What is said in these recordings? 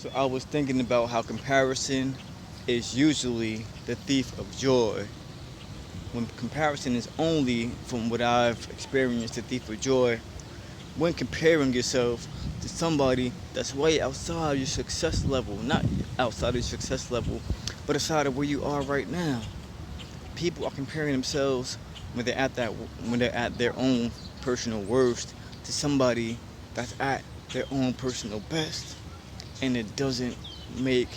So I was thinking about how comparison is usually the thief of joy. When comparison is only, from what I've experienced, the thief of joy, when comparing yourself to somebody that's way outside your success level, not outside your success level, but outside of where you are right now. People are comparing themselves when they're at their own personal worst to somebody that's at their own personal best, and it doesn't make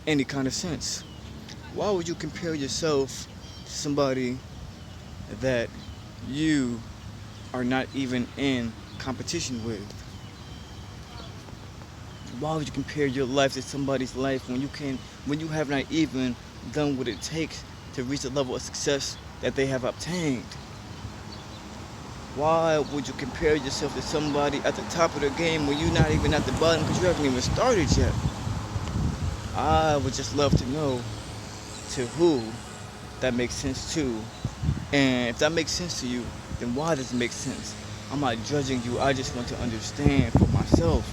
any kind of sense. Why would you compare yourself to somebody that you are not even in competition with? Why would you compare your life to somebody's life when you have not even done what it takes to reach the level of success that they have obtained? Why would you compare yourself to somebody at the top of the game when you're not even at the bottom because you haven't even started yet? I would just love to know to who that makes sense to. And if that makes sense to you, then why does it make sense? I'm not judging you. I just want to understand for myself.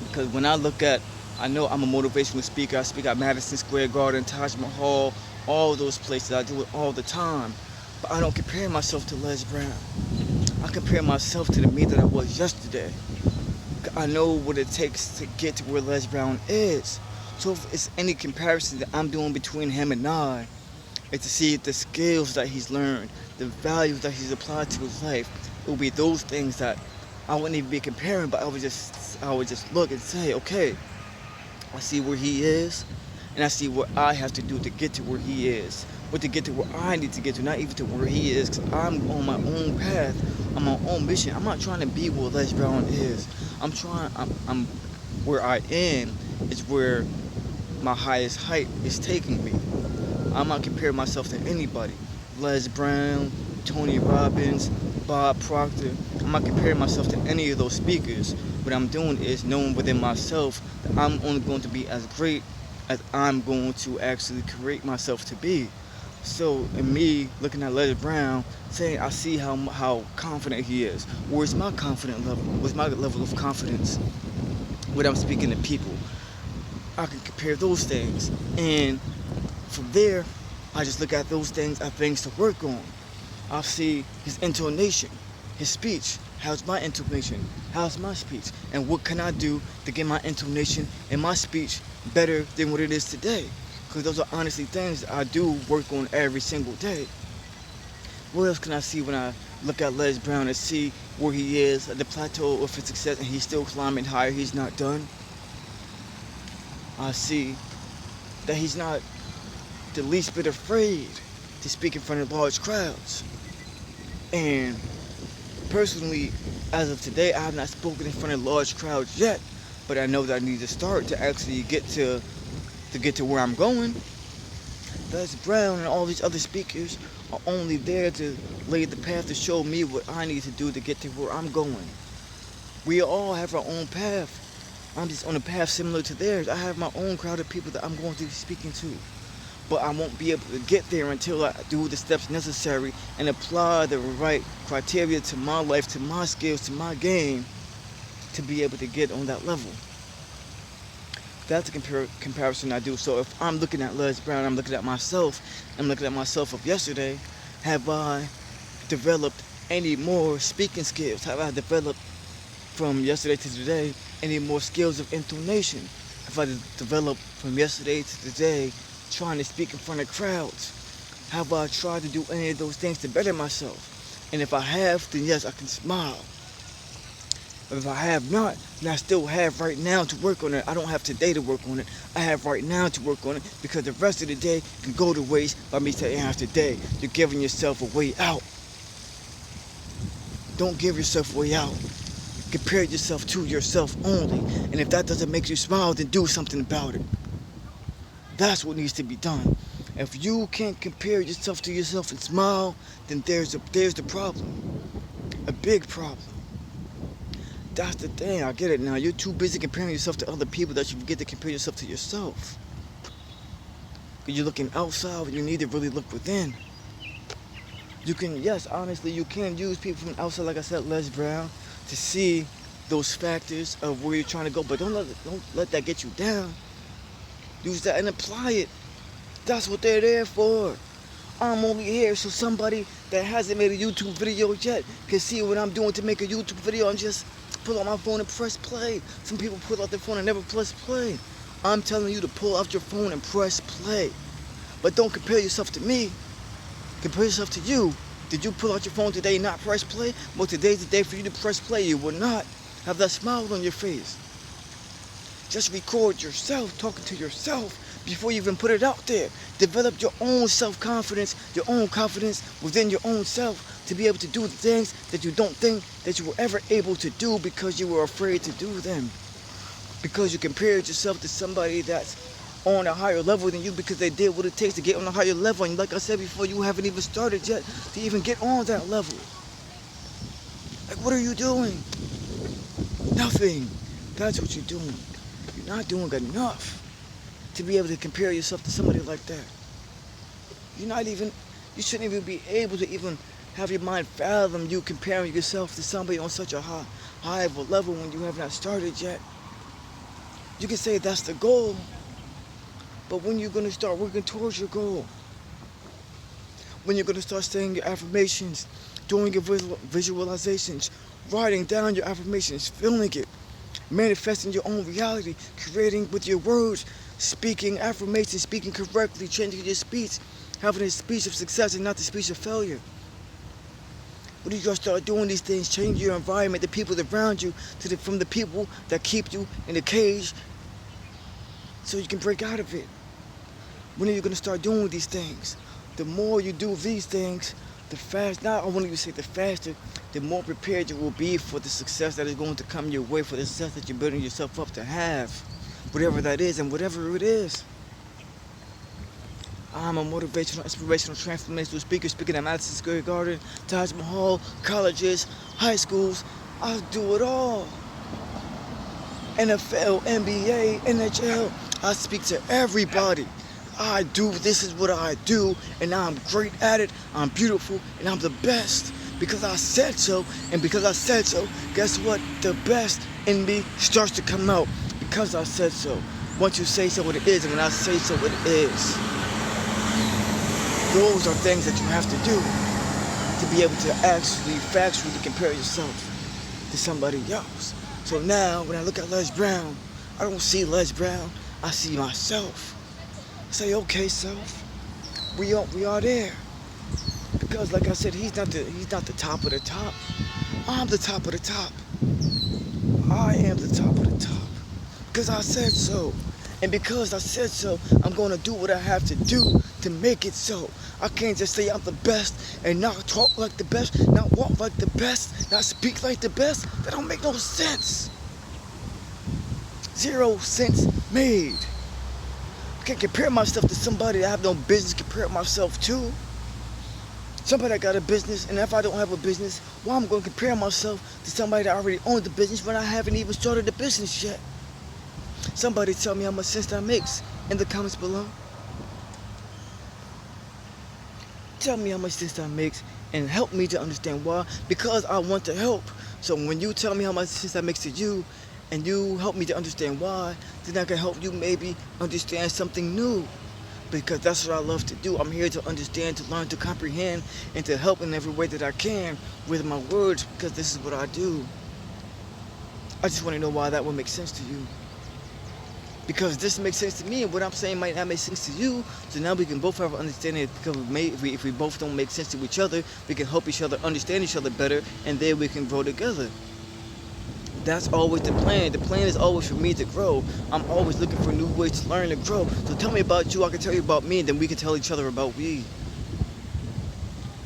Because I know I'm a motivational speaker. I speak at Madison Square Garden, Taj Mahal, all those places. I do it all the time. But I don't compare myself to Les Brown. I compare myself to the me that I was yesterday. I know what it takes to get to where Les Brown is. So if it's any comparison that I'm doing between him and I, it's to see the skills that he's learned, the values that he's applied to his life. It will be those things that I wouldn't even be comparing, but I would just look and say, okay, I see where he is, and I see what I have to do to get to where he is, or to get to where I need to get to, not even to where he is, because I'm on my own path, on my own mission. I'm not trying to be where Les Brown is. I'm where I am is where my highest height is taking me. I'm not comparing myself to anybody. Les Brown, Tony Robbins, Bob Proctor. I'm not comparing myself to any of those speakers. What I'm doing is knowing within myself that I'm only going to be as great as I'm going to actually create myself to be. So in me looking at Les Brown, saying I see how confident he is. Where's my confident level? Where's my level of confidence when I'm speaking to people? I can compare those things. And from there, I just look at those things as things to work on. I see his intonation, his speech. How's my intonation? How's my speech? And what can I do to get my intonation and my speech better than what it is today? Because those are honestly things that I do work on every single day. What else can I see when I look at Les Brown and see where he is at the plateau of his success and he's still climbing higher, he's not done? I see that he's not the least bit afraid to speak in front of large crowds. And personally, as of today, I have not spoken in front of large crowds yet, but I know that I need to start to actually get to where I'm going. Les Brown and all these other speakers are only there to lay the path to show me what I need to do to get to where I'm going. We all have our own path. I'm just on a path similar to theirs. I have my own crowd of people that I'm going to be speaking to. But I won't be able to get there until I do the steps necessary and apply the right criteria to my life, to my skills, to my game, to be able to get on that level. That's a comparison I do. So if I'm looking at Les Brown, I'm looking at myself, I'm looking at myself of yesterday. Have I developed any more speaking skills? Have I developed from yesterday to today any more skills of intonation? Have I developed from yesterday to today trying to speak in front of crowds? Have I tried to do any of those things to better myself? And if I have, then yes, I can smile. But if I have not, then I still have right now to work on it. I don't have today to work on it. I have right now to work on it because the rest of the day can go to waste by me saying after today. You're giving yourself a way out. Don't give yourself a way out. Compare yourself to yourself only. And if that doesn't make you smile, then do something about it. That's what needs to be done. If you can't compare yourself to yourself and smile, then there's the problem. A big problem. That's the thing. I get it now. You're too busy comparing yourself to other people that you forget to compare yourself to yourself. You're looking outside when you need to really look within. You can, yes, honestly, you can use people from outside, like I said, Les Brown, to see those factors of where you're trying to go, but don't let that get you down. Use that and apply it. That's what they're there for. I'm only here so somebody that hasn't made a YouTube video yet can see what I'm doing to make a YouTube video and just pull out my phone and press play. Some people pull out their phone and never press play. I'm telling you to pull out your phone and press play. But don't compare yourself to me. Compare yourself to you. Did you pull out your phone today and not press play? Well, today's the day for you to press play. You will not have that smile on your face. Just record yourself talking to yourself before you even put it out there. Develop your own self-confidence, your own confidence within your own self to be able to do the things that you don't think that you were ever able to do because you were afraid to do them. Because you compared yourself to somebody that's on a higher level than you because they did what it takes to get on a higher level. And like I said before, you haven't even started yet to even get on that level. Like, what are you doing? Nothing. That's what you're doing. You're not doing enough to be able to compare yourself to somebody like that. You shouldn't even be able to even have your mind fathom you comparing yourself to somebody on such a high of a level when you have not started yet. You can say that's the goal, but when you're going to start working towards your goal, when you're going to start saying your affirmations, doing your visualizations, writing down your affirmations, feeling it, manifesting your own reality, creating with your words, speaking affirmations, speaking correctly, changing your speech, having a speech of success and not the speech of failure. When you just start doing these things, change your environment, the people around you, from the people that keep you in a cage so you can break out of it. When are you going to start doing these things? The more you do these things, I won't even say the faster, the more prepared you will be for the success that is going to come your way, for the success that you're building yourself up to have. Whatever that is and whatever it is. I'm a motivational, inspirational, transformational speaker speaking at Madison Square Garden, Taj Mahal, colleges, high schools. I do it all. NFL, NBA, NHL. I speak to everybody. This is what I do, and I'm great at it. I'm beautiful, and I'm the best because I said so. And because I said so, guess what? The best in me starts to come out because I said so. Once you say so, it is, and when I say so, it is. Those are things that you have to do to be able to actually factually compare yourself to somebody else. So now, when I look at Les Brown, I don't see Les Brown, I see myself. I say, okay, self, we are there. Because like I said, he's not the top of the top. I'm the top of the top. I am the top of the top. Because I said so. And because I said so, I'm going to do what I have to do to make it so. I can't just say I'm the best and not talk like the best, not walk like the best, not speak like the best. That don't make no sense. 0 cents made. I can't compare myself to somebody that I have no business comparing myself to. Somebody that got a business, and if I don't have a business, well, I'm going to compare myself to somebody that already owns the business when I haven't even started the business yet. Somebody tell me how much sense that makes in the comments below. Tell me how much sense that makes and help me to understand why. Because I want to help. So when you tell me how much sense that makes to you and you help me to understand why, then I can help you maybe understand something new. Because that's what I love to do. I'm here to understand, to learn, to comprehend, and to help in every way that I can with my words, because this is what I do. I just want to know why that would make sense to you. Because this makes sense to me, and what I'm saying might not make sense to you. So now we can both have an understanding, because if we both don't make sense to each other, we can help each other understand each other better, and then we can grow together. That's always the plan. The plan is always for me to grow. I'm always looking for new ways to learn and grow. So tell me about you, I can tell you about me, and then we can tell each other about we.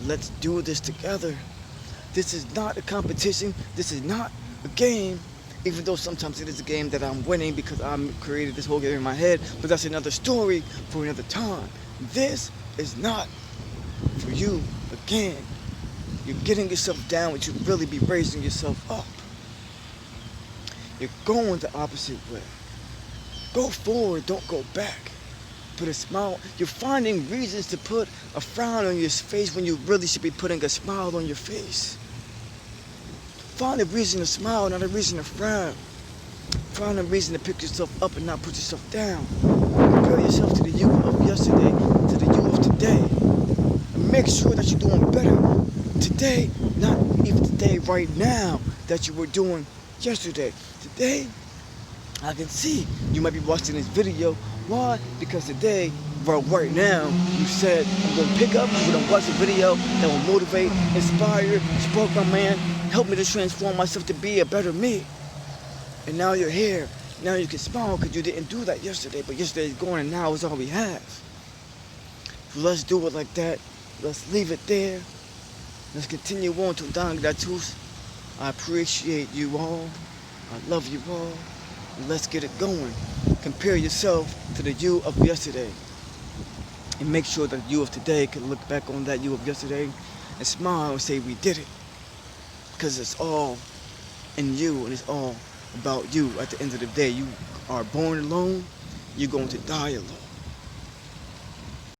Let's do this together. This is not a competition. This is not a game. Even though sometimes it is a game that I'm winning because I created this whole game in my head. But that's another story for another time. This is not for you again. You're getting yourself down, but you really be raising yourself up. You're going the opposite way. Go forward, don't go back. Put a smile. You're finding reasons to put a frown on your face when you really should be putting a smile on your face. Find a reason to smile, not a reason to frown. Find a reason to pick yourself up and not put yourself down. Compare yourself to the you of yesterday, to the you of today. And make sure that you're doing better today, not even today, right now, that you were doing yesterday. Today, I can see you might be watching this video. Why? Because today, right now, you said, I'm going to pick up, I'm going to watch a video that will motivate, inspire, spark my man, help me to transform myself to be a better me. And now you're here. Now you can smile because you didn't do that yesterday, but yesterday's gone and now is all we have. So let's do it like that. Let's leave it there. Let's continue on to Don Gratus. I appreciate you all. I love you all. And let's get it going. Compare yourself to the you of yesterday. And make sure that you of today can look back on that you of yesterday and smile and say we did it. Because it's all in you and it's all about you. At the end of the day, you are born alone. You're going to die alone.